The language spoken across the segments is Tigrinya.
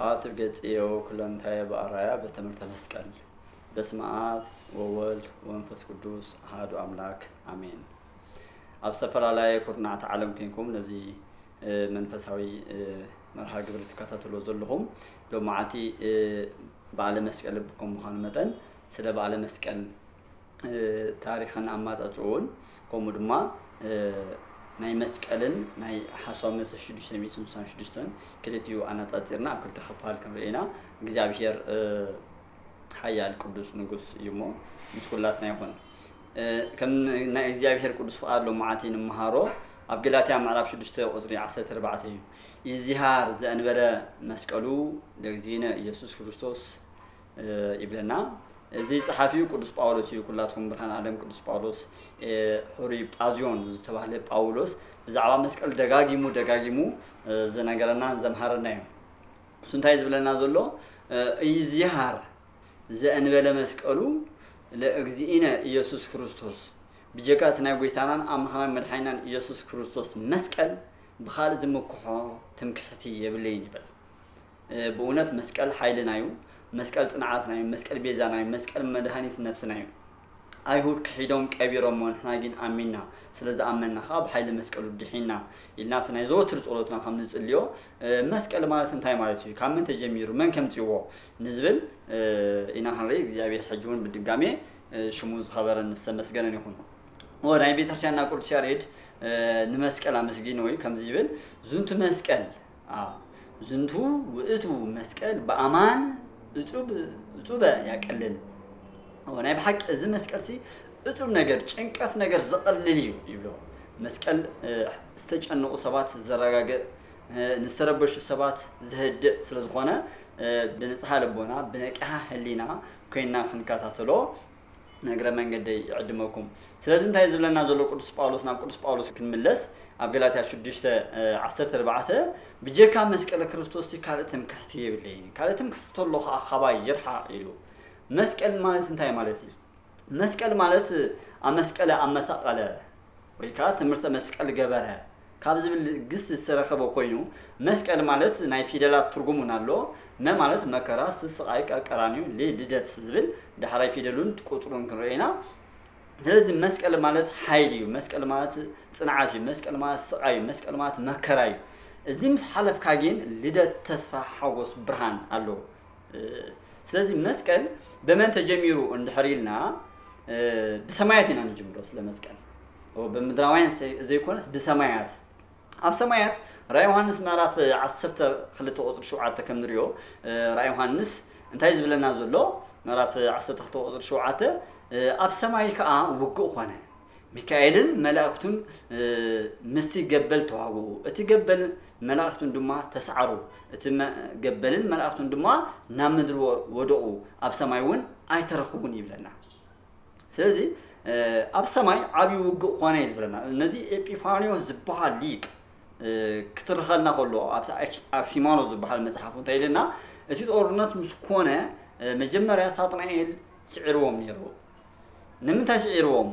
አትገጽየው ኩለንታየ በአራያ በትምህርተ መስቀል በስመ አብ ወወልድ ወመንፈስ ቅዱስ አሐዱ አምላክ አሜን። ኣብ ዝተፈላለዩ ኩርናዓት ዓለም ኮይንኩም ነዚ መንፈሳዊ መርሃ ግብሪ ተከታተሉ ዘለኹም ሎማዓቲ በዓለ መስቀል ብኩም ምዃኑ መጠን ስለ በዓለ መስቀል ታሪኽን ኣማጻጽኡን ከምኡ ድማ ናይ መስቀልን ናይ ሓሳብ 1666 ክልቲኡ ኣናጻጺርና ኣብ ክልተ ክፋል ክንርኢና እግዚአብሔር ሓያል ቅዱስ ንጉስ እዩ እሞ ምስ ኩላትና ይኹን ከም ናይ እግዚአብሔር ቅዱስ ፍቃድ ሎማዓቲ ንምሃሮ ኣብ ገላትያ ምዕራፍ 6 ቁጽሪ 14 እዩ ይዝሃር ዘእንበለ መስቀሉ ለእግዚእነ ኢየሱስ ክርስቶስ ይብለና እዚ ጸሓፊው ቅዱስ ጳውሎስ እዩ ኩላትኩም ብርሃን ዓለም ቅዱስ ጳውሎስ ሑሩይ ጳዚዮን ዝተባህለ ጳውሎስ ብዛዕባ መስቀል ደጋጊሙ ዝነገረና ዘምሃረና እዩ ስንታይ ዝብለና ዘሎ ይዝሃር ዘእንበለ መስቀሉ ለእግዚእነ ኢየሱስ ክርስቶስ ብጀካት ናይ ጎይታናን ኣምኻናን መድሓኒናን ኢየሱስ ክርስቶስ መስቀል ብኻልእ ዝምክሖ ትምክሕቲ የብለይን ይበል ብእውነት መስቀል ሓይልና እዩ መስቀል ጽንዓትና እዩ መስቀል ቤዛና እዩ መስቀል መድሃኒት ነፍስና እዩ አይሁድ ክሒዶም ቀቢሮም ወንሕና ግን ኣሚንና ስለዝኣመንና ካብ ሓይሊ መስቀሉ ድሒና ኢልናብቲ ናይ ዘወትር ጸሎትና ከም ንጽልዮ መስቀል ማለት እንታይ ማለት እዩ ካብ ምን ተጀሚሩ መን ከምጽዎ ንዝብል ኢና ክንርኢ እግዚአብሔር ሕጂውን ብድጋሜ ሽሙ ዝኸበረን ዝተመስገነን ይኹን ወራይ ቤተክርስቲያንና ቅዱስ ያሬድ ንመስቀል ኣመስጊኑ ወይ ከምዚ ይብል ዝንቱ መስቀል ዝንቱ ውእቱ መስቀል በአማን እጹበ ያቀልል ወናይ በሐቅ እዚ መስቀልሲ እጹብ ነገር ጭንቀት ነገር ዘቀልል እዩ ይብሎ መስቀል ዝተጨነቁ ሰባት ዘረጋገ ንስተረበሹ ሰባት ዝህድእ ስለዝኾነ ብንጽሐ ልቦና ብነቂሓ ህሊና ኮይና ክንከታተሎ ነገረ መንገዲ ይዕድመኩም ስለዚህ እንታይ ዝብለና ዘሎ ቅዱስ ጳውሎስ ናብ ቅዱስ ጳውሎስ ክንምለስ ኣብ ገላትያ 6:14 ብጀካ መስቀል ክርስቶስ ካልእ ትምክሕቲ የብለይ ካልእ ትምክሕቲ ተሎ ኸባይ ይርሓ ኢሉ መስቀል ማለት እንታይ ማለት እዩ መስቀል ማለት ኣመስቀለ ኣመሳቀለ ወይ ከዓ ትምህርተ መስቀል ገበረ ካብ ዝብል ግስ ዝተረኸበ ኮይኑ መስቀል ማለት ናይ ፊደላት ትርጉሙን ኣሎ ማለት መከራ ስስቃይ ቀራኒዮ ልደት ዝብል ዳሕራይ ፊደሉን ቁጥሩን ክንርኢና ስለዚህ መስቀል ማለት ሓይል እዩ መስቀል ማለት ጽንዓት እዩ መስቀል ማለት ስቃይ እዩ መስቀል ማለት መከራ እዩ እዚ ምስ ሓለፍካ ግን ልደት ተስፋ ሓጎስ ብርሃን ኣሎ ስለዚህ መስቀል በመን ተጀሚሩ እንድሕሪልና ብሰማያት ኢና ንጅምሮ ስለ መስቀል በምድራውያን ዘይኮነስ ብሰማያት ኣብ ሰማያት ራእይ ዮሐንስ ምዕራፍ 12 ቁጽሪ 7 ከም ንሪኦ ራእይ ዮሐንስ እንታይ ዝብለና ዘሎ ምዕራፍ 12 ቁጽሪ 7 ኣብ ሰማይ ከዓ ውግእ ኾነ ሚካኤልን መላእክቱን ምስቲ ገበል ተዋግኡ እቲ ገበል መላእክቱን ድማ ተሰዓሩ እቲ ገበልን መላእክቱን ድማ ናብ ምድሪ ወደቁ ኣብ ሰማይ እውን ኣይተረኽቡን ይብለና ስለዚህ ኣብ ሰማይ ዓብይ ውግእ ኾነ ይዝብለና ነዚ ኤጲፋኒዮስ ዝበሃል ሊቅ ክትረኸልና ከሎ ኣብ ኣክሲማኖስ ዝበሃል መጽሓፉ እንታይ ኢልና እቲ ጦርነት ምስ ኮነ መጀመርያ ሳጥናኤል ስዒርዎም ነይሩ ንምንታይ ስዒርዎም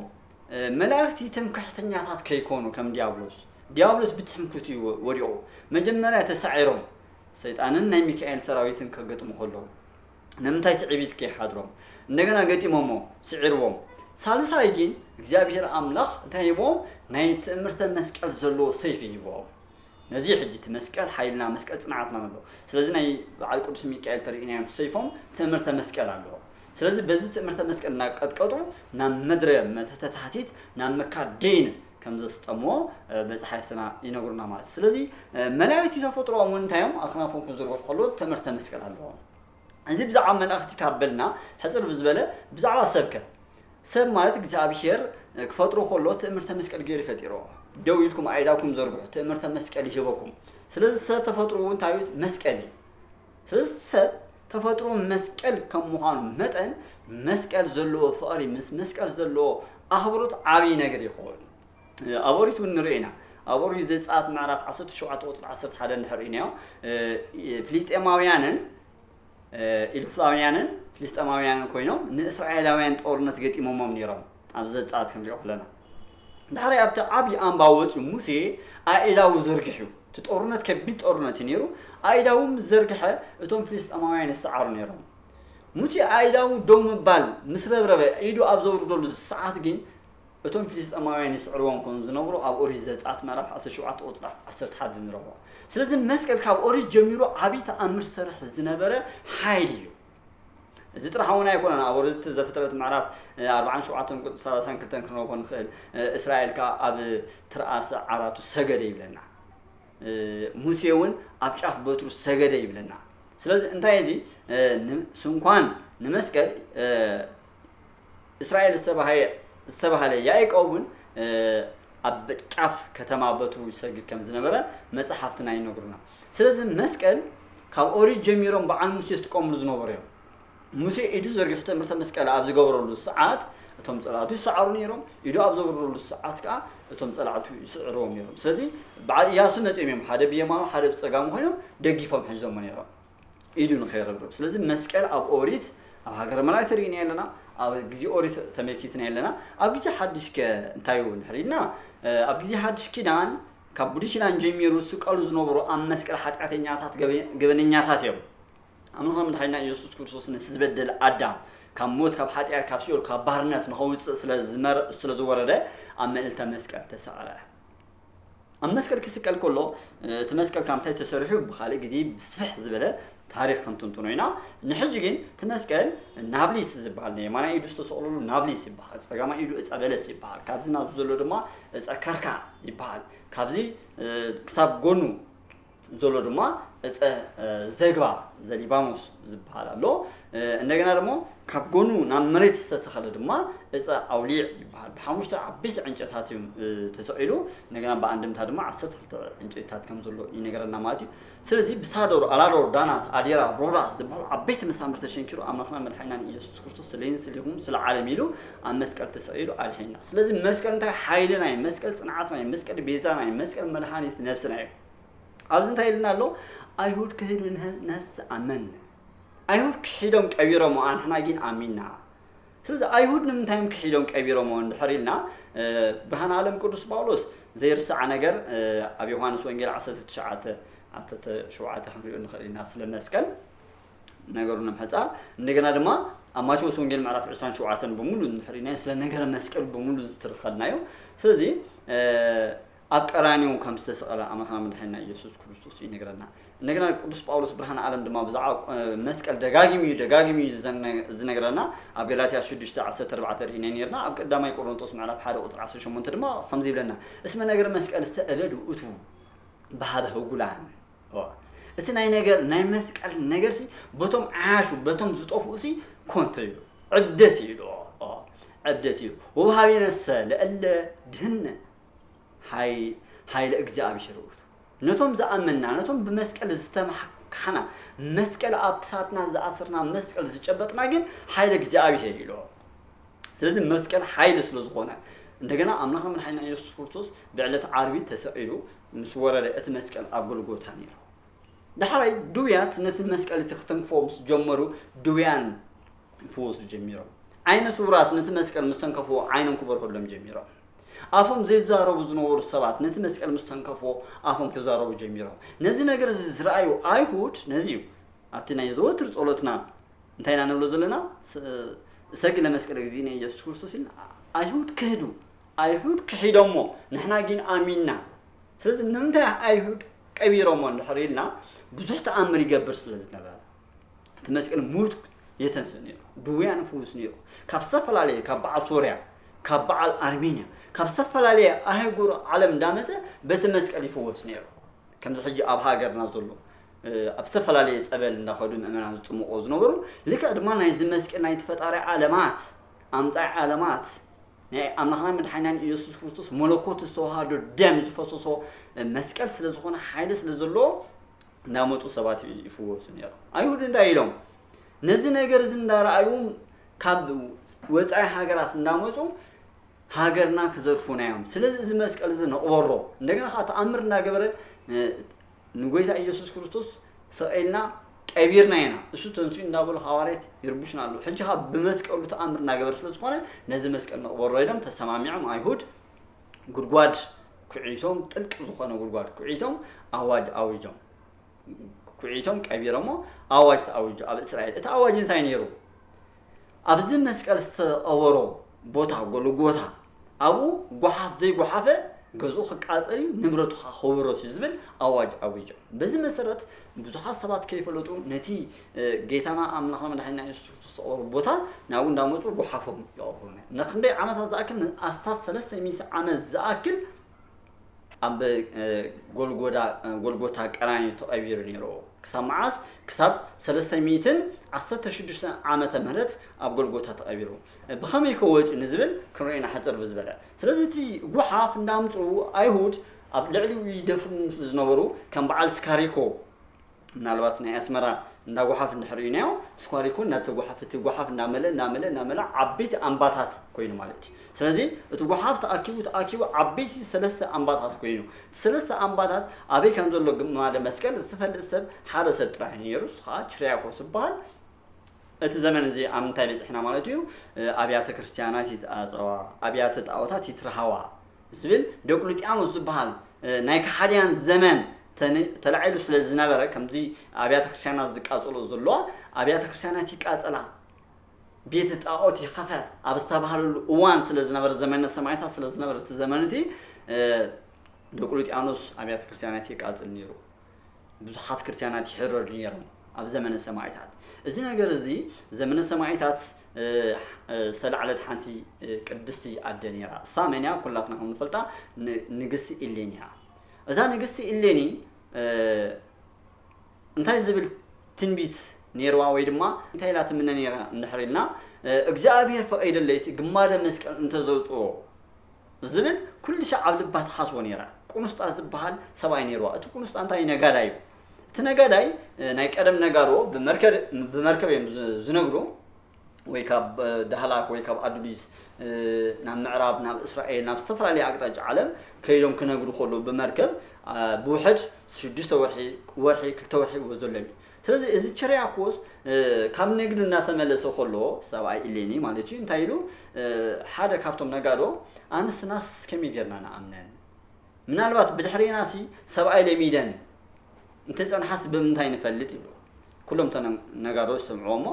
መላእክቲ ትምክሕተኛታት ከይኮኑ ከም ዲያብሎስ ብትምክሕቱ ወዲቁ መጀመርያ ተሳዒሮም ሰይጣንን ናይ ሚካኤል ሰራዊትን ከገጥሙ ከለዉ ንምንታይ ትዕቢት ከይሓድሮም እንደገና ገጢሞሞ ስዒርዎም ሳልሳይ ግን እግዚአብሔር ኣምላኽ እንታይ ይቦም ናይ ትእምርተ መስቀል ዘለዎ ሰይፍ ይቦም ነዚ ሕጂ መስቀል ሓይልና መስቀል ጽንዓትና ኣሎ ስለዚህ ናይ በዓል ቅዱስ ሚካኤል ተርእናዮም ሰይፎም ትእምርተ መስቀል ኣሎ ስለዚህ በዚህ ትእምርተ መስቀልና ቀጥቀጡ ናብ ምድረ መተታታቲት ናብ መካደይን ከም ዘስጠሞ በፀሓይትና ይነግሩና ማለት ስለዚህ መላእክቲ ተፈጥሮኦም እንታዮም ኣኽናፎም ክዝርግሑ ከሎ ትእምርተ መስቀል ኣሎ እዚ ብዛዕባ መላእክቲ ካብልና ሕፅር ብዝበለ ብዛዕባ ሰብ ማለት እግዚአብሔር ክፈጥሮ ከሎ ትእምርተ መስቀል ገይሩ ፈጢሮ ደው ኢልኩም አይዳኩም ዘርግሑ ትእምርተ መስቀል ይህበኩም ስለዚህ ሰብ ተፈጥሮ እንታዩት መስቀል ስለዚህ ሰብ ተፈጥሮ መስቀል ከም ምዃኑ መጠን መስቀል ዘለዎ ፍቅሪ መስቀል ዘለዎ ኣኽብሮት ዓብይ ነገር ይኸውን ኣቦሪቱ ንርኢና ኣቦሪቱ ዘጻት ምዕራፍ 17 ቁጽሪ 11 ንርኢናዮ ፍልስጤማውያንን ኮይኖም ንእስራኤላውያን ጦርነት ገጢሞሞም ነይሮም ኣብ ዘጻት ክንሪኦ ከለና ዳሕራይ ኣብቲ ዓብይ ኣምባ ወፂኡ ሙሴ ኣኢዳው ዘርጊሑ تطورنت كبيت طورنت نيرو ايداوم زرقحه اتوم فلسطيناويان يسعروا نيرو موتي ايداو دوم بال مسربربه ايدو ابزور دول ساعات جين اتوم فلسطيناويان يسعرون كون زنبرو اب اوري زصات معرف 17 قطرح 10 حد نروا ስለዚህ መስቀል ካብ ኦሪት ጀሚሮ ዓቢ ተአምር ሰርሕ ዝነበረ ሓይል እዩ እዚ ጥራሓውና ይኮነና ኣብ ኦሪት ዘፍጥረት ምዕራፍ 47 ቁጥር 32 ክንኮን ንኽእል እስራኤል ካ ኣብ ትርአስ ዓራቱ ሰገደ ይብለና ሙሴ እውን ኣብ ጫፍ በትሩ ሰገደ ይብለና ስለዚህ እንታይ እዚ ስንኳን ንመስቀል እስራኤል ዝተባሃለ ያዕቆብን ኣብ ጫፍ ከተማ በትሩ ይሰግድ ከም ዝነበረ መጽሐፍትና ይነግሩና ስለዚህ መስቀል ካብ ኦሪት ጀሚሮም በዓል ሙሴ ዝተቆምሉ ዝነበሩ እዮም ሙሴ ኢዱ ዘርጊሑ ትምህርተ መስቀል ኣብ ዝገብረሉ ሰዓት እቶም ጸላእቱ ይስዓሩ ነይሮም ኢዱ ኣብ ዝገብረሉ ሰዓት ከዓ እቶም ጸላእቱ ይስዕሩዎም ነይሮም ስለዚህ በዓል ኢያሱ ነፂኦም እዮም ሓደ ብየማኑ ሓደ ብጸጋሙ ኮይኖም ደጊፎም ሒዞም ነይሮም ኢዱ ንኸይረብረብ ስለዚህ መስቀል ኣብ ኦሪት ኣብ ሃገረ መላእክት ርኢና ኣለና ኣብ ግዜ ኦሪት ተመልኪትና ኣለና ኣብ ግዜ ሓድሽ እንታይ ንሕሪና ኣብ ግዜ ሓድሽ ኪዳን ካብ ብሉይ ኪዳን ጀሚሩ ስቀሉ ዝነበሩ ኣብ መስቀል ኃጢአተኛታት ገበነኛታት እዮም ኣምላኽ መድሓኒትና ኢየሱስ ክርስቶስ ንዝበደለ ኣዳም ካብ ሞት ካብ ኃጢአት ካብ ሲኦል ካብ ባርነት ንኸውፅእ ስለዝወረደ ኣብ ምእልተ መስቀል ተሰቐለ ኣብ መስቀል ክስቀል ከሎ እቲ መስቀል ካብ እንታይ ተሰሪሑ ብኻልእ ግዜ ብስፍሕ ዝበለ ታሪክ ክንትንትኖ ኢና ንሕጂ ግን እቲ መስቀል ናብሊስ ዝበሃል የማና ኢዱ ዝተሰቕለሉ ናብሊስ ይበሃል ጸጋማ ኢዱ ዕፀ በለስ ይበሃል ካብዚ ናብዚ ዘሎ ድማ ዕፀ ከርካ ይበሃል ካብዚ ክሳብ ጎኑ ዘሎ ድማ ዕፀ ዘግባ ዘሊባኖስ ዝበሃል ኣሎ እንደገና ደግሞ ካብ ጎኑ ናብ መሬት ዝተተኸለ ድማ ዕፀ ኣውሊዕ ይበሃል ብሓሙሽተ ዓበይቲ ዕንጨታት እዮም ተሰቂሉ እንደገና በኣንድምታ ድማ 12 ዕንጨታት ከም ዘሎ ይነገረና ማለት እዩ ስለዚ ብሳዶር ኣላዶር ዳናት ኣዴራ ሮዳስ ዝበሃሉ ዓበይቲ መሳምር ተሸንኪሩ ኣምላኽና መድሓኒትና ኢየሱስ ክርስቶስ ስለይን ስለይኹም ስለ ዓለም ኢሉ ኣብ መስቀል ተሰቂሉ ኣድሒና ስለዚ መስቀል እንታይ ሓይልና እዩ መስቀል ጽንዓትና እዩ መስቀል ቤዛና እዩ መስቀል መድሓኒት ነፍስና እዩ ኣብዚ እንታይ ኢልና ኣሎ አይሁድ ክህዱ ነስ ኣመን አይሁድ ክሒዶም ቀቢሮም ኣንሕና ግን ኣሚንና ስለዚህ አይሁድ ንምንታይም ክሒዶም ቀቢሮም እንድሕሪልና ብርሃነ ዓለም ቅዱስ ጳውሎስ ዘይርስዓ ነገር ኣብ ዮሐንስ ወንጌል 19:17 ክንሪኦ ንኽእል ኢና ስለ መስቀል ነገሩ ንምሕፃር እንደገና ድማ ኣብ ማቴዎስ ወንጌል ምዕራፍ 27 በሙሉ እንድሕሪና ስለ ነገር መስቀል በሙሉ ዝትርከልናዮ ስለዚህ ኣብ ቀራኒዮ ከም ዝተሰቐለ ኣምላኽና መድሓኒትና ኢየሱስ ክርስቶስ ይነግረና እንደገና ቅዱስ ጳውሎስ ብርሃነ ዓለም ድማ ብዛዕባ መስቀል ደጋጊሙ ዝነግረና ኣብ ገላትያ 6:14 ርኢና ነርና ኣብ ቀዳማይ ቆሮንቶስ ምዕራፍ 1 ቁጥር 18 ድማ ከምዚ ይብለና እስመ ነገር መስቀል ዝተእበዱ እቱ ባህበ ህጉላን እቲ ናይ መስቀል ነገር ሲ በቶም ዓያሹ በቶም ዝጠፍኡ ሲ ኮንተ እዩ ዕብደት እዩ ዕብደት እዩ ወባሃቤነሰ ለእለ ድህነ ሃይለ እግዚአብሔር ውት ነቶም ዘአመንና ነቶም በመስቀል ዝተማሐካና መስቀል ኣብ ክሳትና ዘአስርና መስቀል ዝጨበጥና ግን ሃይለ እግዚአብሔር ይሎ ስለዚህ መስቀል ሃይለ ስለዝኾነ እንደገና ኣምላኽ መድሓኒትና ኢየሱስ ክርስቶስ ብዕለት ዓርቢ ተሰቂሉ ምስ ወረደ እቲ መስቀል ኣብ ጎልጎታ ነይሩ ድሕራይ ድውያት ነቲ መስቀል ክትንክፎም ጀመሩ ድውያን ፍወሱ ጀሚሮም ዓይነ ስውራት ነቲ መስቀል ምስ ተንከፍዎ ዓይኖም ክበርሆሎም ጀሚሮም አፎም ዘይዛረቡ ዝነበሩ ሰባት ነቲ መስቀል ምስ ተንከፍዎ አፎም ክዛረቡ ጀሚሮም ነዚ ነገር ዝረአዩ አይሁድ ነዚዩ ኣብቲ ናይ ዘወትር ጸሎትና እንታይና ንብሎ ዘለና ሰግድ ለመስቀል እግዚእነ ኢየሱስ ክርስቶስ አይሁድ ክሂዶሞ ንሕና ግን ኣሚንና ስለዚህ ንምንታይ አይሁድ ቀቢሮሞ እንድሕሪልና ብዙሕ ተኣምር ይገብር ስለዝነበረ እቲ መስቀል ሙት የተንስእ ነይሩ ድውያን ፍውስ ነይሩ ካብ ዝተፈላለየ ካብ በዓል ሶርያ ካብ በዓል ኣርሜንያ ካብ ዝተፈላለየ ኣህጉር ዓለም እንዳመፀ በቲ መስቀል ይፍወስ ነይሩ ከምዚ ሕጂ ኣብ ሃገርና ዘሎ ኣብ ዝተፈላለየ ፀበል እንዳኸዱ ምእመናን ዝጥምቆ ዝነበሩ ልክዕ ድማ ናይዚ መስቀል ናይ ተፈጣሪ ዓለማት ኣምፃይ ዓለማት ናይ ኣምላኽና መድሓኒትና ኢየሱስ ክርስቶስ መለኮት ዝተዋሃዶ ደም ዝፈሰሶ መስቀል ስለ ዝኾነ ሓይሊ ስለ ዘለዎ እንዳመፁ ሰባት ይፍወሱ ነይሩ አይሁድ እንታይ ኢሎም ነዚ ነገር እንዳረኣዩ ካብ ወፃኢ ሃገራት እንዳመፁ ሃገርና ክዘርፉና እዮም ስለዚህ እዚ መስቀል እዚ ነቕበሮ እንደገና ካ ተኣምር እንዳገበረ ንጎይታ ኢየሱስ ክርስቶስ ሰቀልና ቀቢርና ኢና እሱ ተንሱ እንዳበሉ ሐዋርያት ይርቡሽና አሉ ሕጂ ካ በመስቀሉ ተኣምር እንዳገበረ ስለዝኾነ ነዚ መስቀል ነቕበሮ ኢሎም ተሰማሚዖም አይሁድ ጉድጓድ كعيتهم تلك زخنا غرغار كعيتهم أواج أوجهم كعيتهم كبيرهم أواج أوج على إسرائيل أواج تاينيرو أبزم مسكال استأورو بوتا غلوغوتا أبو غحاف زي غحافة جزء قاصري نمرته خبرات زبل أواج أوجهم بزي مسرت بزحات سبات كيف لوتو نتي جيتنا أملاخنا من حين استأورو بوتا ناو ناموتو غحافهم يأورون نخندي عمل هذاكل أساس 300 عام زاكل أب غولغوتا قراني تأبير نيرو كسامعاس كسب 316 عامة مهرت أب غولغوتا تأبيرو بخمي كوج نزبل كرينا حصر بزبله ስለዚህ ቲ ጉሓፍ እንዳምጡ አይሁድ ኣብ ልዕሊው ይደፍኑ ዝነበሩ ከም በዓል ስካሪኮ ምናልባት ናይ ኣስመራ እንዳ ጉሓፍ እንድሕሪናዮ ስካሪኮ እናተ ጉሓፍቲ ጉሓፍ እናመለ ዓበይቲ ኣምባታት ኮይኑ ማለት እዩ ስለዚህ እቲ ጉሓፍ ተኣኪቡ ዓበይቲ ሰለስተ ኣምባታት ኮይኑ ሰለስተ ኣምባታት ኣበይ ከም ዘሎ ግማደ መስቀል ዝተፈልጥ ሰብ ሓደ ሰብ ጥራሕ ነይሩ ስኻ ችርያኮስ ይባሃል እቲ ዘመን እዚ ኣምንታይ በፅሕና ማለት እዩ ኣብያተ ክርስቲያናት ይተኣፀዋ ኣብያተ ጣዖታት ይትረሃዋ ዝብል ዲዮቅልጥያኖስ ዝበሃል ናይ ካሕድያን ዘመን ተላዒሉ ስለ ዝነበረ ከምዚ ኣብያተ ክርስቲያናት ዝቃፀሉ ዘለዋ ኣብያተ ክርስቲያናት ይቃፀላ ቤተ ጣዖት ይኸፈት ኣብ ዝተባሃለሉ እዋን ስለ ዝነበረ ዘመነ ሰማዕታት ስለ ዝነበረ እቲ ዘመን እቲ ዲዮቅልጥያኖስ ኣብያተ ክርስቲያናት ይቃፀል ነይሩ ብዙሓት ክርስቲያናት ይሕረዱ ነይሮም ኣብ ዘመነ ሰማዕታት እዚ ነገር እዚ ዘመነ ሰማዕታት ሰላዕለት ሓንቲ ቅድስቲ ኣደ ነይራ እሳ መንያ ኩላትና ከም ንፈልጣ ንግስቲ ኢሌኒያ እዛ ንግስቲ ኢሌኒ እንታይ ዝብል ትንቢት ነይርዋ ወይ ድማ እንታይ ኢላ ትምነ ነይራ እንድሕሪልና እግዚአብሔር ፈቀደለይቲ ግማደ መስቀል እንተዘውፅኦ ዝብል ኩሉ ሻዕ ኣብ ልባ ተሓስቦ ነይራ ቁንስጣ ዝበሃል ሰብኣይ ነይርዋ እቲ ቁንስጣ እንታይ ነጋዳይ تناقداي ناي قدم نغارو بمركب زنغرو ወይ ካብ ዳህላክ ወይ ካብ አዱሊስ ናብ ምዕራብ ናብ እስራኤል ናብ ዝተፈላልዩ አቅጣጫ ዓለም ከይዶም ክነግሩ ከሎ በመርከብ ብውሕድ 6 ወርሒ 2 ወርሒ ወዘለሚ ስለዚህ እዚ ቸሪያኮስ ካብ ንግድ እናተመለሰ ከሎ ሰብኣይ ኢሌኒ ማለት እዩ እንታይ ኢሉ ሓደ ካብቶም ነጋዶ አንስናስ ከሚገርናና አምነን ምናልባት ብድሕሪናሲ ሰብኣይ ለሚደን انت تصنحس بمنታይ ንፈልጥ ይብሉ ኩሎም ተነጋዶች ሰምዖሞ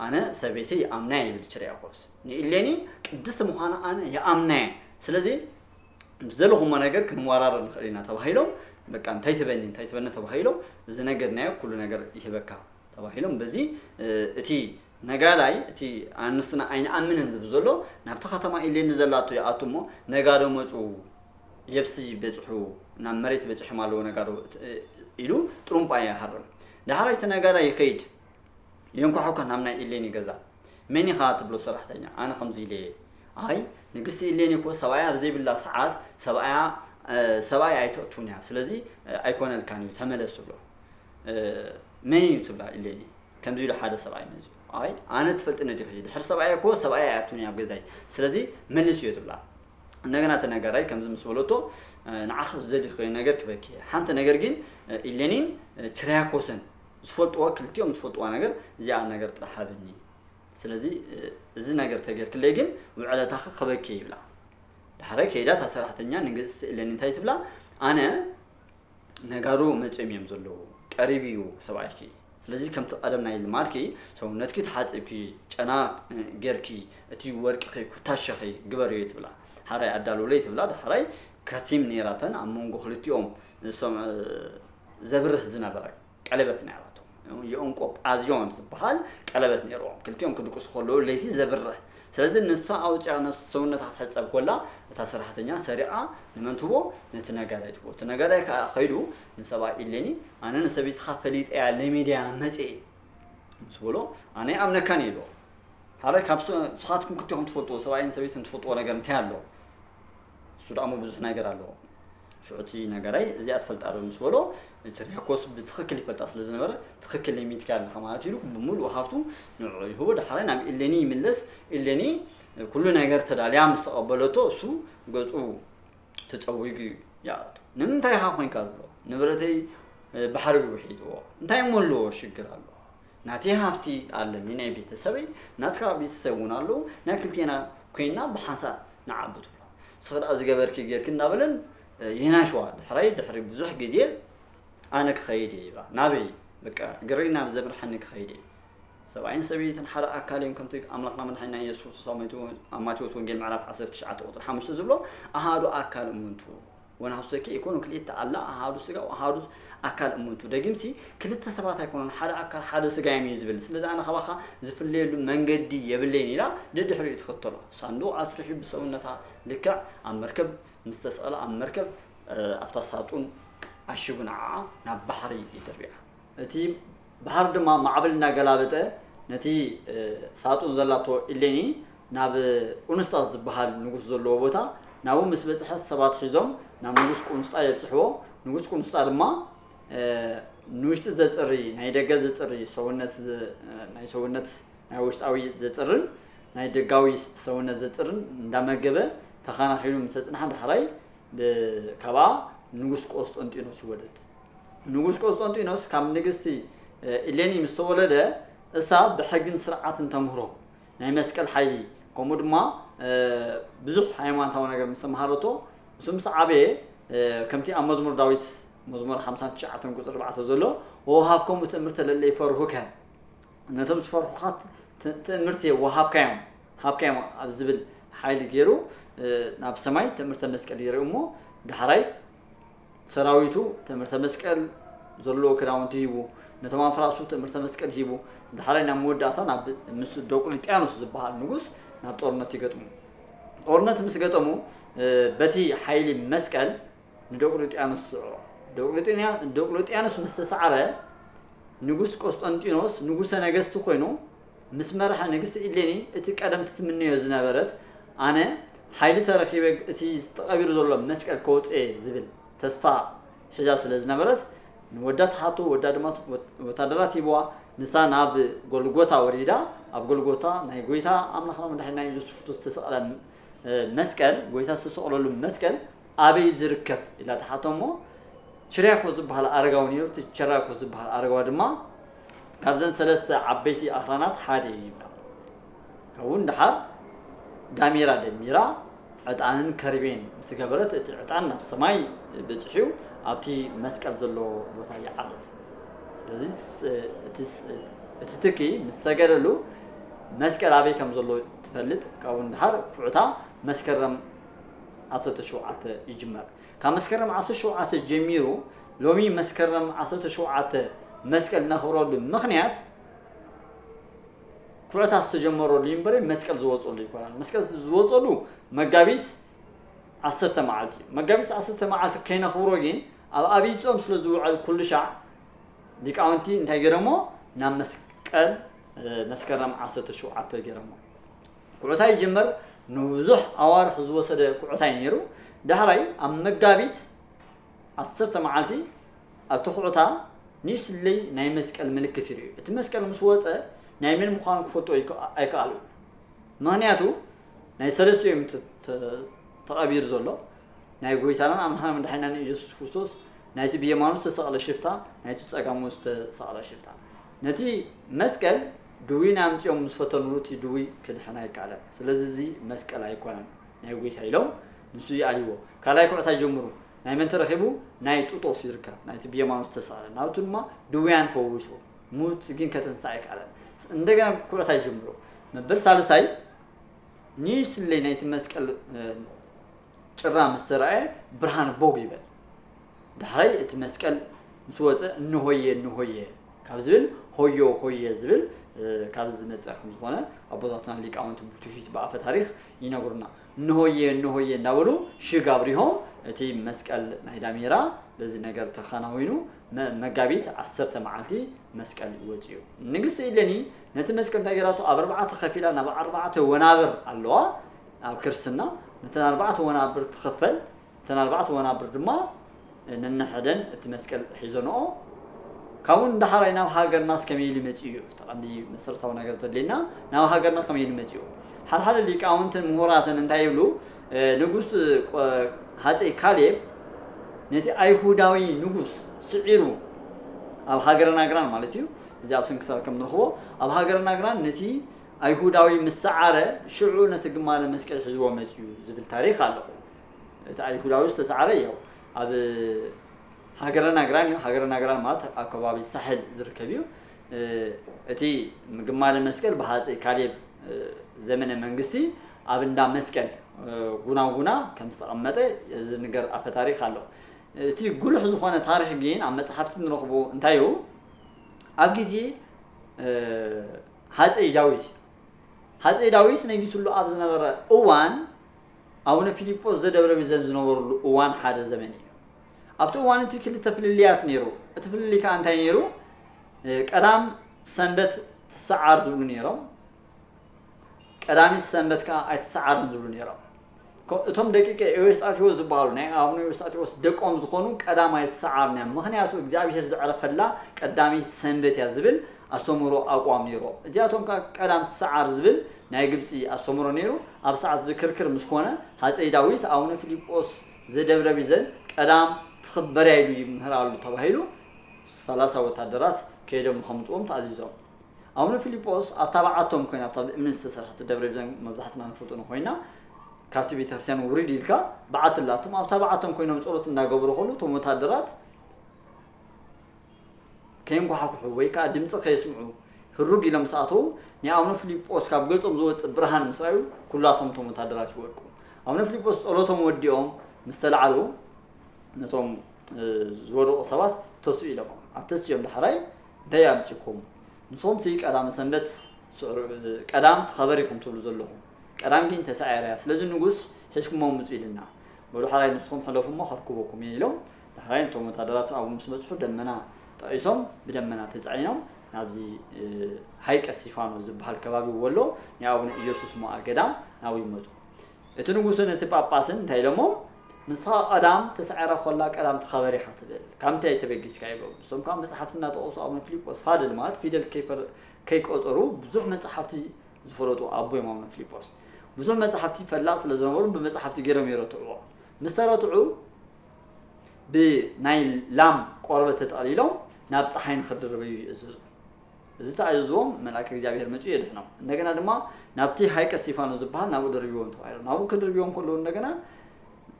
አነ ሰቤቴ አምናይ ይልችሪያኮስ ንኢሌኒ ቅድስት ምዃና አነ ያአምናይ ስለዚህ ዘለኹም ነገር ክንዋራር ንኽሪና ተባሂሎም በቃ እንታይ ትበኒ ተባሂሎም እዚ ነገር ናዮ ኩሉ ነገር ይበካ ተባሂሎም በዚ እቲ ነጋላይ እቲ አንስና አይን አምነን ዝብዘሎ ናብታ ከተማ ኢሌኒ ዘላቱ ያአቱሞ ነጋዶ መጹ የብሲ በጽሑ ናብ መሬት በጽሕ ማለው ነጋዶ ኢሉ ጥሩምባ ያሐረም ዳሃራይ ተነጋራ ይኸይድ የንኳሑ ከናምና ኢሌኒ ገዛ መኒ ኻት ብሎ ሰራሕተኛ አነ ከምዚ ኢለ አይ ንግስቲ ኢሌኒ ኮ ሰባያ በዘይ ብላ ሰዓት ሰባያ አይተቱኛ ስለዚህ አይኮነል ካኒው ተመለሱ ብሎ መኒ ትብላ ኢሌኒ ከምዚ ኢሉ ሓደ ሰባይ መዚ አይ አነ ትፈልጥነ ዲኸ ድሕር ሰባያ ኮ ሰባያ አይቱኛ ገዛይ ስለዚህ መልሱ ይትብላ እንደገና ተነጋራይ ከምዚ መስበለቶ ንዓኽስ ዘዲኽ ነገር ክበኪ ሓንተ ነገር ግን ኢሌኒን ችሪያኮስን ዝፈልጥዎ ክልቲኦም ዝፈልጥዋ ነገር እዚኣ ነገር ጥራሓብኒ ስለዚህ እዚ ነገር ተገርክለይ ግን ውዕለታኸ ክበኪ ይብላ ድሕራይ ከይዳ ተሰራሕተኛ ንግስቲ ኢሌኒ እንታይ ትብላ ኣነ ነጋዶ መጨም ዘለዉ ቀሪቢዩ ሰብኣይኪ ስለዚህ ከምቲ ቀደምና ይልማልኪ ሰውነትኪ ተሓጽብኪ ጨና ጌርኪ እቲ ወርቂ ኩታሸኺ ግበርዩ ትብላ حراي أدالولي تبلا حراي كتيم نيراتن أمونغ خلتيهم سمع زبره زنابراي قلبت نيراتهم يونكو أزيون بحال قلبت نيرهم كلتيهم كدوكس خلو ليسي زبره ስለዚህ ንሳ አውጪ ነፍስ ሰውነት አትሐጸብ ኮላ ተሰራህተኛ ሰሪዓ ለመንትቦ ነተነጋዳይ ትቦ ተነጋዳይ ከይዱ ንሰባ ኢሌኒ አነ ነሰቢት ኸፈሊጥ ያ ለሚዲያ መጪ ስቦሎ አነ አምነካን ይሎ حرك كابسو صحاتكم كنتم تفوتوا سواء سويت تفوتوا ነገር እንታያለው ሱዳሙ ብዙ ነገር አለው ሹዕቲ ነገራይ እዚያ ተፈልጣለው መስሎ ቸሪያኮስ በትክክል ይፈልጣ ስለዝነበረ ትክክል የሚትካል ከማለት ይሉ ሙሉ ሀፍቱ ነው ይሁን ደሐራና ኢሌኒ ይመለስ ኢሌኒ ኩሉ ነገር ተዳሊያ መስተቀበለቶ እሱ ገጹ ተጸውይግ ያቱ ንምንታይ ሃኮን ካዝሎ ንብረተይ በሐርብ ወሒዶ እንታይ ሞሎ ሽግር አለው ናቲ ሃፍቲ አለ ሚና ቤተሰበይ ናትካ ቤተሰቡናሉ ናክልቴና ኮይና በሐሳ ናዓብቱ ስራ ዝገበርኪ ጌርክ እናበለን يناشوا دحري بزح جديد أنا كخيدي نبي بك قرينا بزبر حنك خيدي سبعين سبيت حرق أكاليم كم تك أملاقنا من حنا يسوع صامتو أماتيوس ونجيل معنا بحسب تشعة أطر حمش تزبلو أهادو أكال منتو وانا هسكي يكونوا كليت الله أهادو سجا وأهادو أكال منتو دقيمتي كليت سبعة يكونون حرق أكال حدا سجا يميزبل سلذا أنا خلاص زف الليل من جدي يبليني لا ده حري يتخطله صندوق عصر في بسونتها لك عم مركب مستسألة عم مركب أفتصاتون عشونا نبحري يتربيع تي بحر دما معبلنا قلابته نتي ساعتون زلاتو إليني ناب أنستاز بحال نقص زلوا بوتا ناو مسبس حس سبات حزم نام نقص أنستا يبصحوا نقص أنستا لما نوشت زتري نايدقة زتري سوونت ناوشت أوي زترن نايدقاوي سوونت زترن دام جبه تخانا خيلو مسس نحن حراي بكبا نقص قسطنطينوس ولد نقص قسطنطينوس كم نقصتي إليني مستولده أصاب بحجن سرعة تمهره ناي مسكال حيلي كمود ما بزح حيوان ثونا جم سمهارته سمس عبي كمتي مزمور داويت مزمور 59 تنقص 4 زلو وهابكم تأمرت للي فرهوك نتم تفرحات تأمرتي هاب كام أبزبل حيل جيرو ناب سماي تأمرت مسكال يرمو بحراي سراويتو تأمرت مسكال زلو كراون تجيبو نتمام فراسو تأمرت مسكال جيبو بحراي نمود داتا ناب مس دوقني تيانوس زبحال نقص ناب طورنت يقطمو طورنت مس قطمو بتي حيل مسكال ندوقلو تيانوس دوقلو تيانوس مستسعره نقص قسطنطينوس نقص نجست خوينو مسمرح نجست إليني اتي قدمت تمنيه زنبرت انا حيل ترخيب اتي تقبير زلو مسكال كوت زبل تسفا حجاس لزنبرت نودات حاتو ودادمات وتادرات يبوا نسان اب غولغوتا وريدا اب غولغوتا ناي غويتا امنخنا مدحنا يوسف ክርስቶስ ተሰቀለ መስቀል ጎይታ ተሰቀለሉ መስቀል አበይ ዝርከብ ኢላ ተሓተሞ ችሪያኮ ዝባሃል አረጋው ነይሩ ችሪያኮ ዝባሃል አረጋው ድማ ካብዘን ሰለስተ ዓበይቲ አኽራናት ሓደ ይብላ ከውን ድሓር ዳሜራ ደሚራ ዕጣንን ከርቤን ምስገበረት እቲ ዕጣን ናብ ሰማይ በጽሒው ኣብቲ መስቀል ዘሎ ቦታ ይዓርፍ ስለዚህ እትትኪ ምስሰገደሉ መስቀል አበይ ከም ዘሎ ትፈልጥ ከውን ድሓር ኩዕታ መስከረም 17 ይጅመር ከመስከረም 17 ጀሚሩ ሎሚ መስከረም 17 መስቀል ነኽብረሉ ምክንያት ኩዕታ ዝተጀመረሉ ይምበረ መስቀል ዝወጸሉ ይባላል መስቀል ዝወጸሉ መጋቢት 10 መዓልቲ መጋቢት 10 መዓልቲ ከይነኽብሮ ግን ኣብ አብይ ጾም ስለ ዝውዕል ኩሉ ሻዕ ሊቃውንቲ እንታይ ገረሞ ናብ መስቀል መስከረም 17 ገረሞ ኩዕታ ይጀመር ንብዙሕ ኣዋርሕ ዝወሰደ ኩዕታ ነይሩ ዳሕራይ ኣብ መጋቢት 10 መዓልቲ ኣብ ትኩዕታ ንስለይ ናይ መስቀል ምልክት ይርዩ እቲ መስቀል ምስ ወፀ ናይ ምን ምዃኑ ክፈልጦ ኣይከኣሉ ምክንያቱ ናይ ሰለስተ እዮም ተቐቢር ዘሎ ናይ ጎይታና ኣምላኽና መድሓኒትና ኢየሱስ ክርስቶስ ናይቲ ብየማኑ ዝተሰቐለ ሽፍታ ናይቲ ፀጋሙ ዝተሰቐለ ሽፍታ ነቲ መስቀል ድዊ ናምፅኦም ምስ ፈተንሉ እቲ ድዊ ክድሕና ይከኣለን ስለዚ እዚ መስቀል ኣይኮነን ናይ ጎይታ ኢሎም ንሱ ይኣልይዎ ካልኣይ ኩዕታ ይጀምሩ ናይ መን ተረኺቡ ናይ ጡጦስ ይርከብ ናይቲ ብየማኑ ዝተሰቐለ ናብቱ ድማ ድውያን ፈዊሱ ሙት ግን ከተንሳእ ኣይከኣለን እንደገና ኩዕታ ይጀምሩ መበል ሳልሳይ ንስለይ ናይቲ መስቀል ጭራ መስተራኤ ብርሃን ቦግ ይበል ዳሕራይ እቲ መስቀል ምስ ወፀ እንሆየ ካብ ዝብል ሆየ ዝብል ካብ ዝመፀ ከም ዝኾነ ኣቦታትና ሊቃውንቲ ብትውፊት ብኣፈ ታሪክ ይነግሩና እንሆየ እንዳበሉ ሽጋብሪሆም እቲ መስቀል ናይ ዳሜራ በዚ ነገር ተኸናዊኑ መጋቢት 10 መዓልቲ መስቀል ይወፅዩ ንግስቲ ኢለኒ ነቲ መስቀል እንታይ ገራቶ ኣብ 4 ከፊላ ናብ 4 ወናብር ኣለዋ ኣብ ክርስትና ነተን 4 ወናብር ትኸፈል ነተን 4 ወናብር ድማ ነንሕደን እቲ መስቀል ሒዘንኦ ካውን ዳሕራይ ናብ ሃገርና ከመይሉ መፅዩ ተቐንዲ መሰረታዊ ነገር ተደሊና ናብ ሃገርና ከመይሉ መፅዩ ሓልሓለ ሊቃውንትን ምሁራትን እንታይ ይብሉ ንጉስ ሃፀይ ካሌብ ነቲ ኣይሁዳዊ ንጉስ ስዒሩ ኣብ ሃገርና ግራን ማለት እዩ እዚ ኣብ ስንክሳር ከም ንረኽቦ ኣብ ሃገርና ግራን ነቲ ኣይሁዳዊ ምስዓረ ሽዑ ነቲ ግማለ መስቀል ሒዝዎ መፅዩ ዝብል ታሪክ ኣሎ አይሁዳዊ ተሳዓረ ያው አብ ሃገረና ግራን ማለት አካባቢ ሳህል ዝርከቢው እቲ ምግማለ መስቀል በሐጽ ካሌብ ዘመነ መንግስቲ አብንዳ መስቀል ጉና ከም ተቀመጠ እዚ ነገር አፈ ታሪክ አለው እቲ ጉልህ ዝኾነ ታሪክ ግን ኣብ መጽሐፍቲ ንረኽቦ እንታዩ ኣብ ግዜ ሃጸይ ዳዊት ነጊሱሉ ኣብ ዝነበረ እዋን አቡነ ፊልጶስ ዘደብረ ቢዘን ዝነበሩሉ እዋን ሓደ ዘመን እዩ ኣብቲ እዋን እቲ ክልተ ፍልልያት ነይሩ እቲ ፍልልካ እንታይ ነይሩ ቀዳም ሰንበት ተሰዓር ዝብሉ ነይሮም ቀዳሚት ሰንበት ካ ኣይተሰዓርን ዝብሉ ነይሮም እቶም ደቂቀ ኤዎስጣቴዎስ ዝበሃሉ ናይ አቡነ ኤዎስጣቴዎስ ደቆም ዝኾኑ ቀዳማይ ተሰዓር ነይሮም ምክንያቱ እግዚአብሔር ዘዕረፈላ ቀዳሚት ሰንበት ያ ዝብል አሶምሮ አቋም ነይሩ እዚያቶም ቀዳም ተሰዓር ዝብል ናይ ግብጽ አሶምሮ ነይሩ ኣብ ሰዓት ዝክርክር ምስኮነ ሃጸይ ዳዊት አቡነ ፊልጶስ ዘደብረ ቢዘን ቀዳም ተخبر ያይሉ ይምህራሉ ተባሂሉ 30 ወታደራት ከይዶም ከምጾም ታዚዞም አቡነ ፊልጶስ አታባዓቶም ኮይና አታ እምንስተ ሰርሐት ደብረ ቢዘን መብዛሕትና ንፍጡን ኮይና ካብቲ ቤተክርስቲያን ውሪድ ኢልካ በዓትላቶም አታባዓቶም ኮይኖም ጸሎት እንዳገብሩ ሆሉ ቶም ወታደራት ከይንጓሓኩ ወይ ካ ድምጽ ከይስምዑ ህሩግ ኢሎም ሰዓቱ አቡነ ፊልጶስ ካብ ገጾም ዝወጽ ብርሃን ምስራዩ ኩላቶም ቶም ወታደራት ይወድቁ አቡነ ፊልጶስ ጸሎቶም ወዲኦም መስተላዓሉ ነቶም ዝወደቁ ሰባት ተሱ ኢሎም አተስዮም ለሐራይ ደያምጭኩም ንሶምቲ ቀዳም ሰንበት ቀዳም ተኸበሪኩም ትብሉ ዘለኹም ቀዳም ግን ተሳዓረያ ስለዚ ንጉስ ሕሽኩሞም ምጽ ኢልና በለሐራይ ንሶም ሕለፉሞ ኸርኩበኩም ኢሎም ለሐራይ ቶም ወታደራት አቡ ምስመጽሑ ደመና ጣይሶም በደመና ተጻይኖም ናብዚ ሃይቀ እስጢፋኖስ ዝበሃል ከባቢ ወሎ ያውነ ኢየሱስ ማአገዳም ናው ይመጹ እቲ ንጉስን እቲ ጳጳስን ታይለሞ ንሳ ቀዳም ተሳዓረ ኾላ ቀዳም ተኸበሪ ሓትብል ካምታይ ተበጊስ ካይቦም ሶም ካም መጽሐፍትና ተቆሱ አቡነ ፊልጶስ ፋድል ማለት ፊደል ከይቆጠሩ ብዙሕ መጽሐፍቲ ዝፈለጡ አቦ አቡነ ፊልጶስ ብዙሕ መጽሐፍቲ ፈላ ስለዘነበሩ በመጽሐፍቲ ገረም ይረትዑ መስተረትዑ ብናይ ላም ቆርበት ተጣሊሎም ናብ ፀሐይን ክድርበዩ እዚ ታይዞም መልአክ እግዚአብሔር መጪ ይድሕነው እንደገና ድማ ናብቲ ሃይቀ እስጢፋኖስ ዝበሃል ናብ ድርቢዮም ተባይሉ ናብ ክድርቢዮም ከሎ እንደገና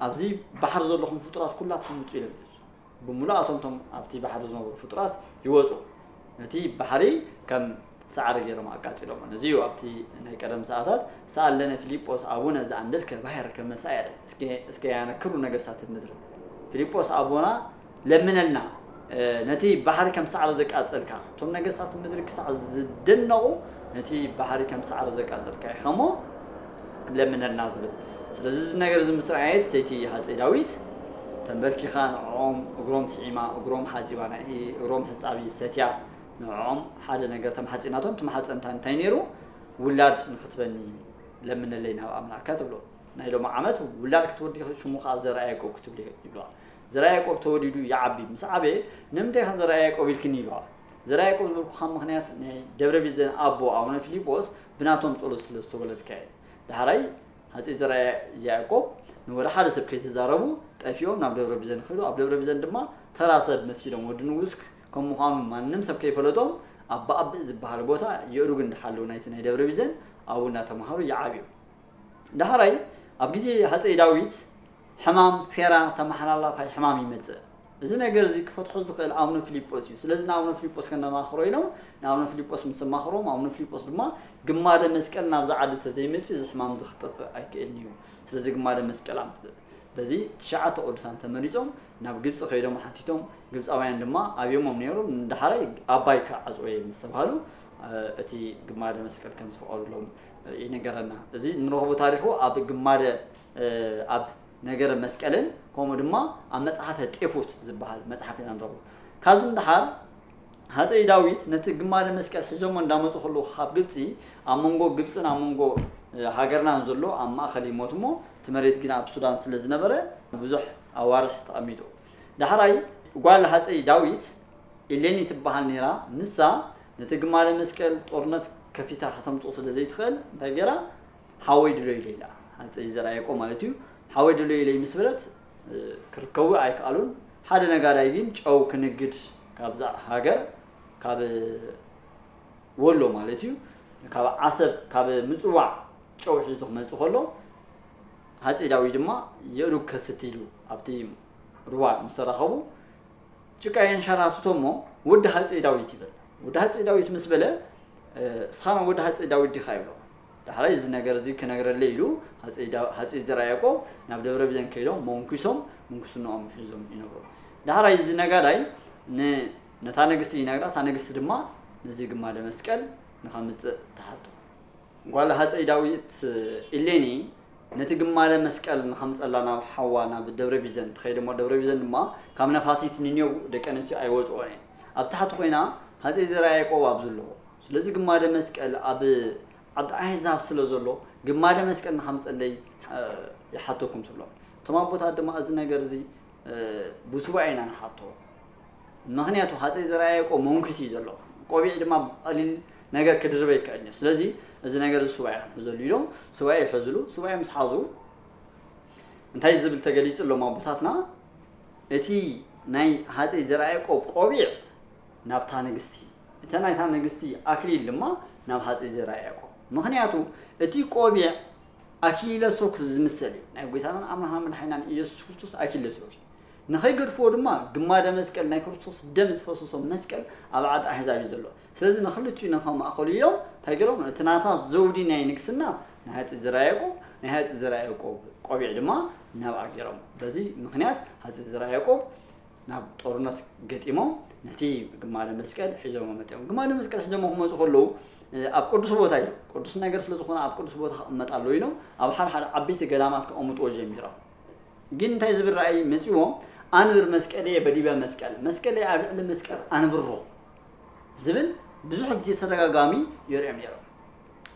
ኣብዚ ባሕር ዘለኹም ፍጡራት ኩላትኩም ውጽ ኢሎም ብሙላአቶም ቶም ኣብቲ ባሕር ዝነበሩ ፍጡራት ይወጹ ነቲ ባሕሪ ከም ሰዓረ ገይሮም አቃጭሎም ነዚዩ ኣብቲ ናይ ቀደም ሰዓታት ሰአለነ ፊልጶስ አቡነ ዘአንደልከ ባሕር ከመሳየረ እስከ ያነክሩ ነገስታት ምድር ፊልጶስ አቡና ለምነልና ነቲ ባሕሪ ከም ሰዓረ ዘቃጸልካ ቶም ነገስታት ምድር ክሳዕ ዝደነቁ ነቲ ባሕሪ ከም ሰዓረ ዘቃጸልካ ይኸሞ ለምነልና ዝብል ስለዚህ ነገር ዝምስራይት ሰይቲ ሃጸይ ዳዊት ተንበርኪኻ ንዖም እግሮም ሲዒማ እግሮም ሓጺባና እግሮም ሕጻቢ ሰትያ ንዖም ሓደ ነገር ተማሓጺናቶም ተማሓጸንታ እንታይ ነይሩ ውላድ ንክትበኒ ለምነለይ ናብ ኣምላካ ትብሎ ናይ ሎማ ዓመት ውላድ ክትወዲ ሽሙኻ ዘርአ ያዕቆብ ክትብል ይብሎ ዘርአ ያዕቆብ ተወዲዱ ይዓቢ ምስ ዓበ ንምንታይ ዘርአ ያዕቆብ ኢልክኒ ይብሎ ዘርአ ያዕቆብ ዝብልኩ ምክንያት ናይ ደብረ ቢዘን አቦ አቡነ ፊልጶስ ብናቶም ጸሎት ስለዝተወለድካ ዳሕራይ ሃጸይ ዘርአ ያዕቆብ ንወደ ሓደ ሰብ ከይተዛረቡ ጠፊዮም ናብ ደብረ ቢዘን ኸይዱ ኣብ ደብረ ቢዘን ድማ ተራሰብ መስጂዶም ወዲ ንጉስ ከም ምዃኑ ማንም ሰብ ከይፈለጦም አባ ዝበሃል ቦታ የሩግ እንዳሓለው ናይቲ ናይ ደብረ ቢዘን አቡና ተማሃሩ ይዓብዩ ዳሕራይ ኣብ ግዜ ሃጸይ ዳዊት ሕማም ፌራ ተማሓላላፋይ ሕማም ይመጽእ እዚ ነገር እዚ ክፈትሖ ዝኽእል አቡነ ፊልጶስ እዩ ስለዚ አቡነ ፊልጶስ ከነማኽሮ ኢሎም አቡነ ፊልጶስ ምስማኽሮም አቡነ ፊልጶስ ድማ ግማደ መስቀል ናብ ዝዓዲ ተዘይመጽ እዚ ሕማም ዝኽጠፍ ኣይክእልኒ እዩ ስለዚ ግማደ መስቀል ኣምጽእ በዚ ትሽዓተ ቅዱሳን ተመሪጾም ናብ ግብጽ ከይዶም ሓቲቶም ግብጻውያን ድማ ኣብዮሞም ነይሮም እንዳሓራይ ኣባይ ከዓጽወየ ምስተባሃሉ እቲ ግማደ መስቀል ከም ዝፈቀዱሎም ይነገረና እዚ ንረኽቦ ታሪኹ ኣብ ግማደ ኣብ ነገር መስቀልን ከምኡ ድማ ኣብ መጽሐፈ ጤፉት ዝበሃል መጽሐፍ ኢና ንረኽቦ ካብዚ እንዳሓር ሃጸይ ዳዊት ነቲ ግማደ መስቀል ሒዞም እንዳመጹ ከለዉ ካብ ግብጺ ኣብ መንጎ ግብጽን ኣብ መንጎ ሃገርናን ዘሎ ኣብ ማእኸል ይሞትሞ እቲ መሬት ግን ኣብ ሱዳን ስለ ዝነበረ ብዙሕ ኣዋርሕ ተቐሚጡ ዳሕራይ ጓል ሃጸይ ዳዊት ኢሌኒ ትበሃል ነይራ ንሳ ነቲ ግማደ መስቀል ጦርነት ከፊታ ከተምጽኦ ስለ ዘይትኽእል እንታይ ገይራ ሓወይ ድሎይ ኢላ ሃጸይ ዘርአ ያዕቆብ ማለት እዩ ሓወይ ድሎይ ኢለይ ምስ በለት ክርከቡ ኣይከኣሉን ሓደ ነጋዳይ ግን ጨው ክንግድ ካብዛ ሃገር ካብ ወሎ ማለት እዩ ካብ ዓሰብ ካብ ምጽዋዕ ጨው ሒዙ ክመጽእ ከሎ هذا داوي دما يروك كستيلو أبتي روا مسترخبو شكاين شراتو تومو ود هذا داوي تبل ود هذا داوي تمسبله سخان ود هذا داوي دي خايبو دحري زنجر ذي كنجر الليلو هذا درايكو نبدأ ربيزن كيلو مونكسون أم حزم ينبرو دحري زنجر أي نتانجست ينجر تانجست دما نزيج ما لمسكال نخمس تحته قال هذا داوي الليني نتيجة ما لمسكال نخمس الله نا حوانا بالدبر بيزن تخيل ما دبر بيزن ما كامنا فاسيت نينيو دكانستي أيوز أورين أبتحت خوينا هذا درايكو وابزلو سلزق ما لمسكال عبد أحزاب سلزلو جماعة مسكن خمس اللي يحطوكم تبلون تمام بوتا دم أزنا جرزي بسوعين أنا حطوه مهنياتو هذا إزرايك أو ممكن يجلو قوي دم قليل نجار كدربي كأني سلزي أزنا جرز سوعين حزليلهم سوعي حزلو سوعي مسحازو انتهي زبل تجليت اللي ما بوتاتنا اتي ناي هذا إزرايك أو قوي نبتان جستي تنا يثان جستي أكلي لما نب هذا إزرايك مهنياتو اتي قوبيع أكيل سوق زمسلي نقول أنا عمرها من حين يسوس أكيل سوق نخيجر فورما جمادة مسكال نكروسوس دمس فصوص مسكال أبعد أحزاب يزلوا سلزي نخلتشي نخام أخلي يوم تاجرهم تناقص زودي نينكسنا نهاية الزراعيكو قوبيع دما نبع كيرهم بزي مهنيات هذا الزراعيكو نب طورنات قتيمو نتي جمادة مسكال حجمه متهم جمادة مسكال حجمه هم يسخلوا أب قدس بوتاي قدس نجار سلسخونا أب قدس بوت مت علوينو أب حال عبيت كلامات كأمت وجميرة جن تايز بالرأي متيوم أنا بالمسكلة بديبة مسكلة أبل مسكلة أنا بالرو زبل بزوج جديد صدق قامي يريم يرى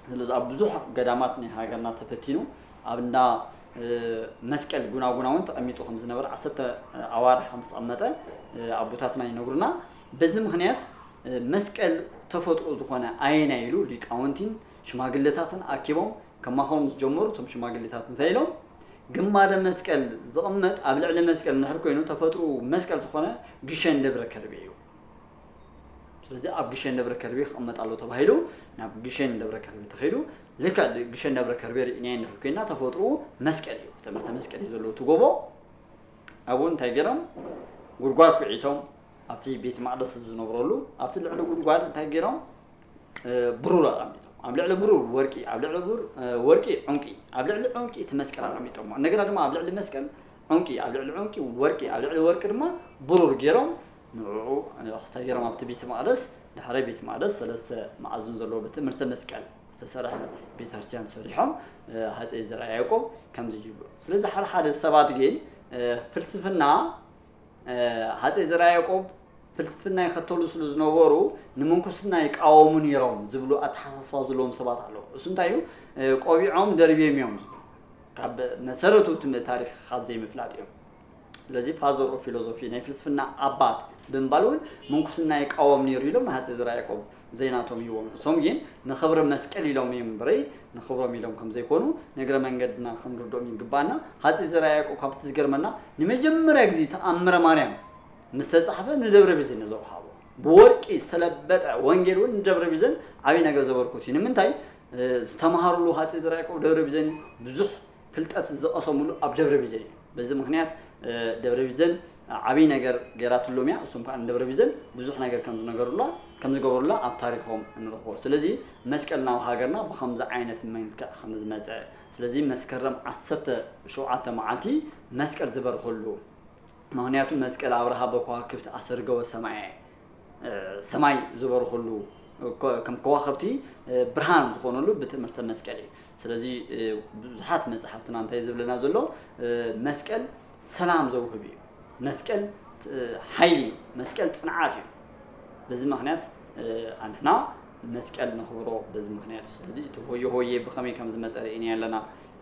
لذا أب بزوج كلاماتني هاجرنا تفتينو أبنا مسكل جنا وانت أميتو 5 نبر 10 أوار 5 أمتة أبوتاتنا ينقرنا بزم هنيات مسكل تفوت أزخنا أين يلو ليك أونتين شماغلتاتن أكيبهم كما خلص جمهور ثم شماغلتاتن ثايلهم جمارة مسكل زقمت قبل على مسكل نحركوا إنه تفوتوا مسكل زخنا جيشان دبر كربيو ስለዚህ ኣብ ግሸን ደብረ ከርቤ ክቕመጣሎ ተባሂሉ ናብ ግሸን ደብረ ከርቤ ተኸይዱ ልክ ግሸን ደብረ ከርቤ ርኢና ንርኩና ተፈጥሮ መስቀል እዩ ትምህርተ መስቀል እዩ ዘሎ ትጎቦ ኣብኡ እንታይ ገይሮም ጉድጓድ ኩዒቶም ኣብቲ ቤት መቅደስ ዝነብረሉ ኣብቲ ልዕሊ ጉድጓድ እንታይ ገይሮም ብሩር ኣቐሚጦም ኣብ ልዕሊ ብሩር ወርቂ ኣብ ልዕሊ ብሩር ወርቂ ዕንቂ ኣብ ልዕሊ ዕንቂ እቲ መስቀል ኣቐሚጦም እንደገና ድማ ኣብ ልዕሊ መስቀል ዕንቂ ኣብ ልዕሊ ዕንቂ ወርቂ ኣብ ልዕሊ ወርቂ ድማ ብሩር ገይሮም نوعو أنا أختار ما بتبيت مقدس نحري بيت مقدس ثلاثة معزون زلوا بتمرت مسكال استسرح بيت هرتيان صريحهم هذا إزراء يعقوب كم زيجيبه ثلاثة حال السبات جين فلسفنا هذا إزراء يعقوب فلسفنا يختلوا سلوز نوورو نمكسنا يقاومون يرام زبلو أتحسس فازلهم سبات علو سنتايو قوي عم دربيهم يوم كاب مسرته تم تاريخ خالدي مفلاتيهم لذي فازور فيلوزوفي نفلسفنا أباد بنبالون ممكن يقاوم نيريلهم هذا إزراء يعقوب زيناتهم يوم سومين نخبر مسكال يلوم يمبري نخبر ميلهم كم زي كونوا نقرأ من قدنا خمر دومين قبانا هذا إزراء يعقوب كابت تزقرمنا نمجمر أجزي تأمر مريم مستصحبة ندبر بزين نزور حاله بورك سلبت وانجلون ندبر بزين عبينا جزور كوتين من تاي استمهروا له هذا إزراء يعقوب دبر بزين بزح فلتأت أصملوا أبدبر بزين بس مخنيات دبر بزين عبي نجار جرات اللوميا سوم كان دبر بزين بزح نجار كم زجور الله أب تاريخهم نروحه سلزي مسكلنا وهاجرنا بخمسة عينة من خمس مزع سلزي مسكرم عصرت شوعة معتي مسكر زبر خلو مهنياتو مسكل عبرها بكواكبت عصر جوا سماي زبر خلو كم كواكبتي برهان زخونلو بتمرت مسكلي سلزي زحات مزحفتنا أنت يزبل نازلو مسكل سلام زوجبي مسكل حيلي مسكل صنعاتي بزي مخنيات أنحنا مسكل نخبره بزي مخنيات سلزي هوي بخمي كم زمسألة إني لنا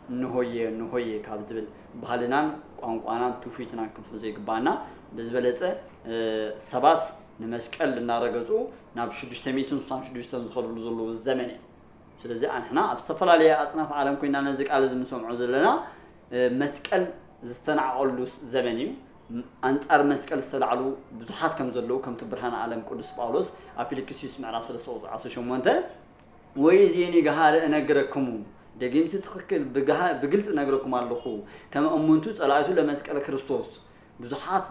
نهوي كابزبل بحالنا قانقانا توفيتنا كم حزيق بانا بزبلته سبات نمسكل نارجزو ناب شدشتميتون صام شدشتم زخلو زلو الزمني سلزي أنحنا أبستفلا ليه أصناف عالم كنا نزك على زمن سمع زلنا مسكل زستنع علوس زمني أنت مسكل استلعلو بزحات كم زلو كم تبرهان عالم قدس باولوس أفيلكسيس معرف سلسوز عصو شو منته ويزيني جهال أنا جركمو دقيمتي تخكل بقلت نقركم الله كما أمنتو صلاته لمسكال كريستوس بزحات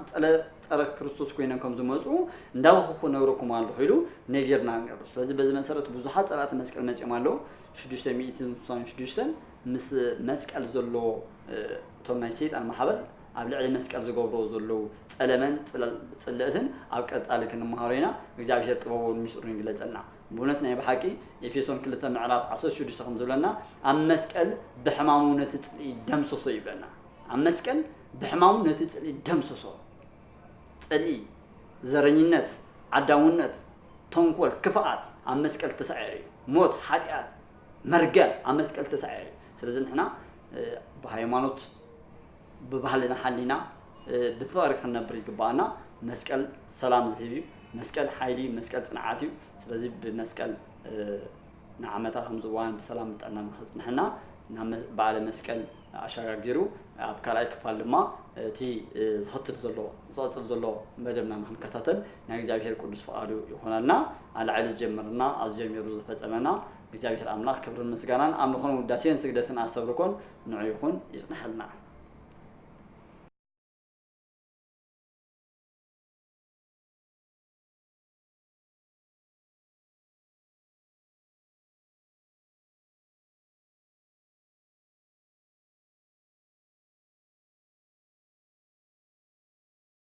صلاة كريستوس كوينكم زمصو እንዳወخو نقركم الله حلو نيجرنا نقرو ስለዚህ በዚህ መሰረት ብዙሓት صلاة መስቀል መጽም አለው 666 ምስ መስቀል ዘሎ ቶማይ ሰይጣን ማሕበር ኣብ ልዕሊ መስቀል ዝገብሮ ዘሎ ጸለመን ጽልእትን ኣብ ቀጻሊ ክንመሃሮይና እግዚአብሔር ጥበቡን ምስጢሩን ይግለጸና ብእውነት ናይ በሓቂ ኤፌሶን 2 ምዕራፍ 16 ከም ዝብለና ኣብ መስቀል ብሕማሙ ነቲ ጽልኢ ደምሰሶ ይብለና ኣብ መስቀል ብሕማሙ ነቲ ጽልኢ ደምሰሶ ጽልኢ ዘረኝነት ዓዳውነት ተንኮል ክፍኣት ኣብ መስቀል ተሳዒሩ ሞት ሓጢኣት መርገም ኣብ መስቀል ተሳዒሩ ስለዚህ ንሕና በሃይማኖት ببهلنا حلينا بفارق النبر يقبعنا مسكال سلام زهيبي مسكال حيلي مسكال تنعاتي سلازي بمسكال نعمتها خمزوان بسلام بتاعنا نخلص نحنا نعم بعد مسكال عشرة جيرو أبكار كفال ما تي زهطر زلوا بدمنا نحن كتاتل نجاب هير كودس فقالوا يخوننا على عيل جمرنا از جميع روز فتمنا نجاب هير أملاك كبر المسكانان أملكون وداسين سجدتنا أستبركون نعيقون يسمح لنا